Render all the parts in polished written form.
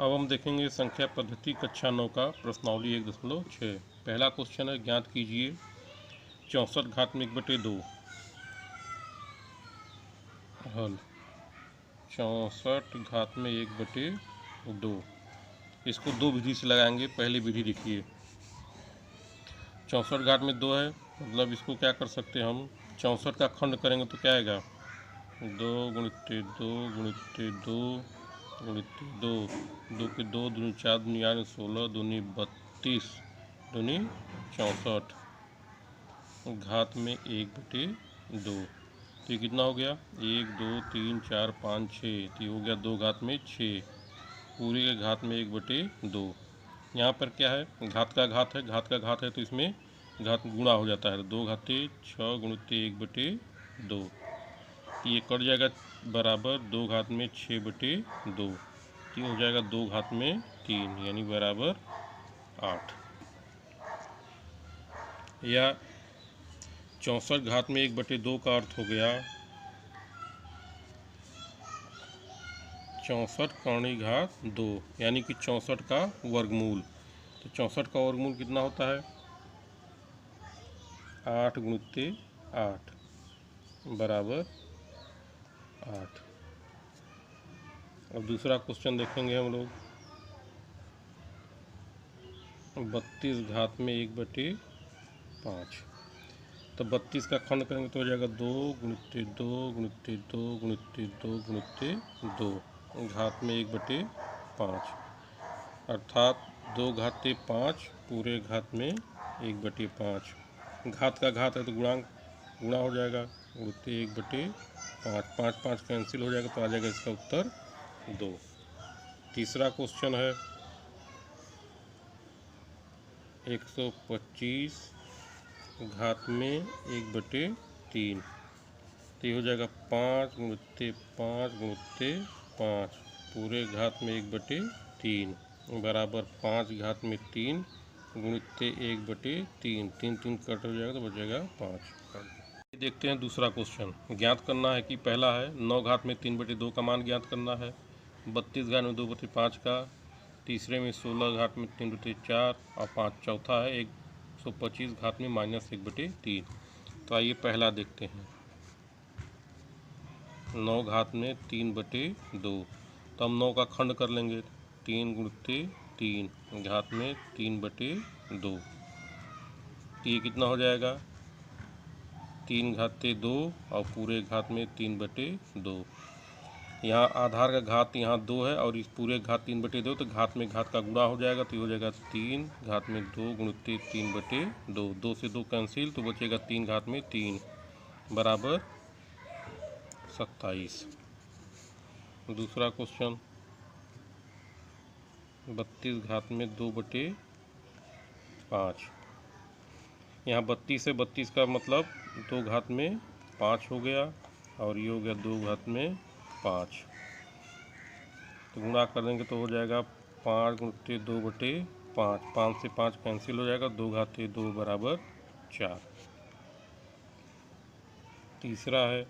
अब हम देखेंगे संख्या पद्धति कक्षा 9 का प्रश्नावली 1.6। पहला क्वेश्चन है, ज्ञात कीजिए 64 घात में 1/2। हल 64 घात में 1/2। इसको दो विधि से लगाएंगे। पहली विधि देखिए, 64 घात में 2 है, मतलब इसको क्या कर सकते हैं हम, 64 का खंड करेंगे तो क्या आएगा, 2 गुणित 2 गुणित 2 गुणित 2, 2 के 2 दूनी 4 दूनी 8 16 दूनी 32 दूनी 64 घात में 1/2। तो ये कितना हो गया, 1 2 3 4 5 6, तो ये हो गया 2 घात में 6, पूरे के घात में 1/2। यहाँ पर क्या है, घात का घात है, घात का घात है तो इसमें घात गुणा हो जाता है, 2 घाते 6 गुणित 1/2, ये कट जाएगा बराबर 2 घात में 6/2, ये हो जाएगा 2 घात में 3 यानी बराबर 8। या 64 घात में 1/2 का अर्थ हो गया 64 कौणी घात 2, यानी कि 64 का वर्गमूल। तो 64 का वर्गमूल कितना होता है, 8 गुणित 8 बराबर 8। अब दूसरा क्वेश्चन देखेंगे हम लोग, 32 घात में 1/5। तो 32 का खंड करेंगे तो हो जाएगा 2 गुणित 2 गुणित 2 गुणित 2 गुणित 2 घात में 1/5, अर्थात 2 घाते 5 पूरे घात में 1/5। घात का घात है तो गुणा हो जाएगा, गुणित 1/5, 5 5 कैंसिल हो जाएगा तो आ जाएगा इसका उत्तर 2। तीसरा क्वेश्चन है, 125 घात में 1/3, तो ये हो जाएगा 5 गुणित 5 गुणित 5 पूरे घात में 1/3 बराबर 5 घात में 3 गुणित 1/3, 3 3 कट हो जाएगा तो बचेगा 5। देखते हैं दूसरा क्वेश्चन। ज्ञात करना है कि पहला है 9 घात में 3/2 का मान ज्ञात करना है, 32 घात में 2/5 का, तीसरे में 16 घात में 3/4 और 5 चौथा है 125 घात में -1/3। तो आइए पहला देखते हैं, 9 घात में 3/2, तो हम 9 का खंड कर लेंगे, 3 गुणित 3 घात में 3/2, ये कितना हो जाएगा, 3 घाते 2 और पूरे घात में 3/2। यहाँ आधार का घात यहाँ 2 है और इस पूरे घात 3/2, तो घात में घात का गुणा हो जाएगा, तो ये हो जाएगा 3 घात में 2 गुणित 3/2, 2 से 2 कैंसिल तो बचेगा 3 घात में 3 बराबर 27। दूसरा क्वेश्चन, 32 घात में 2/5, यहाँ 32 से 32 का मतलब 2 घात में 5 हो गया और ये हो गया 2 घात में 5, तो गुणा कर देंगे तो हो जाएगा 5 गुणित 2/5, 5 से 5 कैंसिल हो जाएगा, 2 घाते 2 बराबर 4। तीसरा है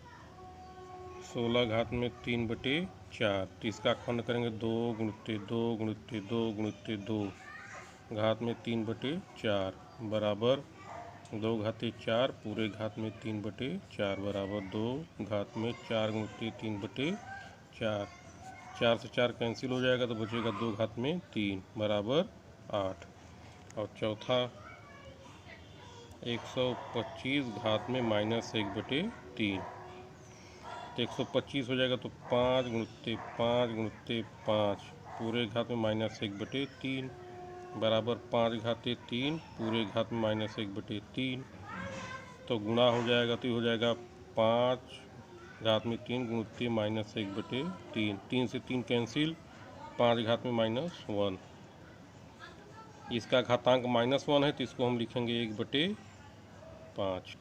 16 घात में 3/4, तो इसका खंड करेंगे 2 गुणित 2 गुणित 2 गुणित 2 घात में 3/4 बराबर 2 घाते 4 पूरे घात में 3/4 बराबर 2 घात में 4 गुणित 3/4, 4 से 4 कैंसिल हो जाएगा तो बचेगा 2 घात में 3 बराबर 8। और चौथा 125 घात में -1/3, तो 125 हो जाएगा तो 5 गुणित 5 गुणित 5 पूरे घात में -1/3 बराबर 5 घाते 3 पूरे घात में -1/3, तो गुणा हो जाएगा तो हो जाएगा 5 घात में 3 गुणित -1/3, 3 से 3 कैंसिल, 5 घात में -1, इसका घातांक -1 है तो इसको हम लिखेंगे 1/5।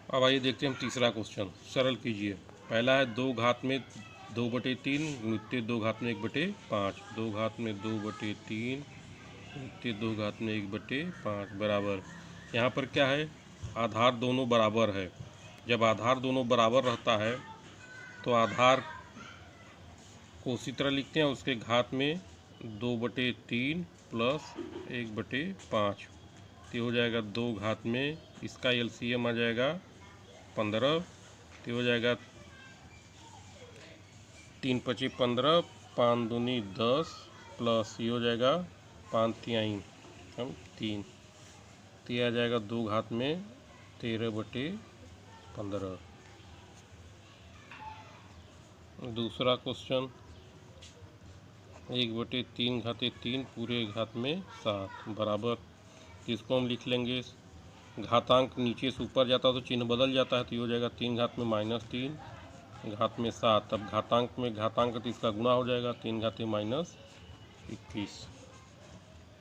अब आइए देखते हैं हम तीसरा क्वेश्चन, सरल कीजिए। पहला है 2 घात में 2/3 गुणित 2 घात में 1/5, 2 घात में 2/3 गुणित 2 घात में 1/5 बराबर, यहाँ पर क्या है, आधार दोनों बराबर है। जब आधार दोनों बराबर रहता है तो आधार इसको उसी तरह लिखते हैं, उसके घात में 2/3 प्लस 1/5, तो हो जाएगा 2 घात में, इसका एलसीएम आ जाएगा 15, तो हो जाएगा 3 × 5 = 15, 5 दूनी 10 प्लस ये हो जाएगा 5 तिहाई 3, तो ये आ जाएगा 2 घात में 13/15। दूसरा क्वेश्चन 1/3 घाते 3 पूरे घात में 7 बराबर, इसको हम लिख लेंगे, घातांक नीचे से ऊपर जाता तो चिन्ह बदल जाता है, तो ये हो जाएगा 3 घात में -3 घात में 7, तब घातांक में घातांक तो इसका गुणा हो जाएगा 3 घात में -21,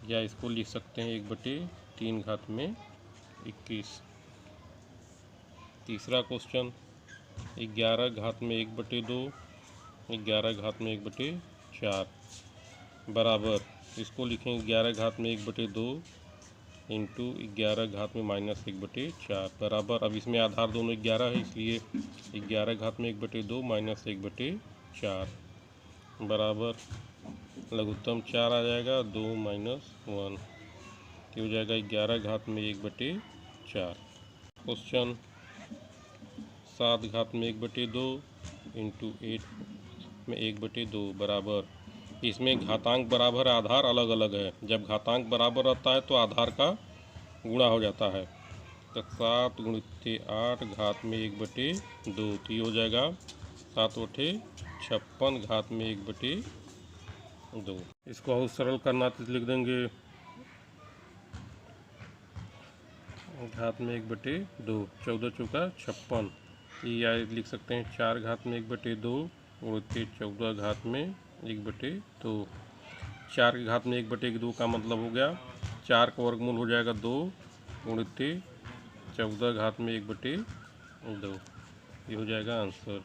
या इसको लिख सकते हैं 1/3 घात में 21। तीसरा क्वेश्चन 11 घात में 1/2 11 घात में 1/4 बराबर, इसको लिखेंगे 11 घात में 1/2 इंटू 11 घात में -1/4 बराबर, अब इसमें आधार दोनों 11 है, इसलिए 11 घात में 1/2 -1/4 बराबर लघुत्तम 4 आ जाएगा, 2 - 1, तो हो जाएगा 11 घात में 1/4। क्वेश्चन 7 घात में 1/2 इंटू 8 में 1/2 बराबर, इसमें घातांक बराबर आधार अलग अलग है, जब घातांक बराबर रहता है तो आधार का गुणा हो जाता है, तो 7 × 8 घात में 1/2, तो ये हो जाएगा 7/56 घात में 1/2। इसको और सरल करना तो लिख देंगे घात में 1/2, 14 चौका 56, या लिख सकते हैं 4 घात में 1/2 × 14 घात में 1/2, 4 के घात में 1/2 का मतलब हो गया 4 का वर्गमूल हो जाएगा 2 × 14 घात में 1/2, ये हो जाएगा आंसर।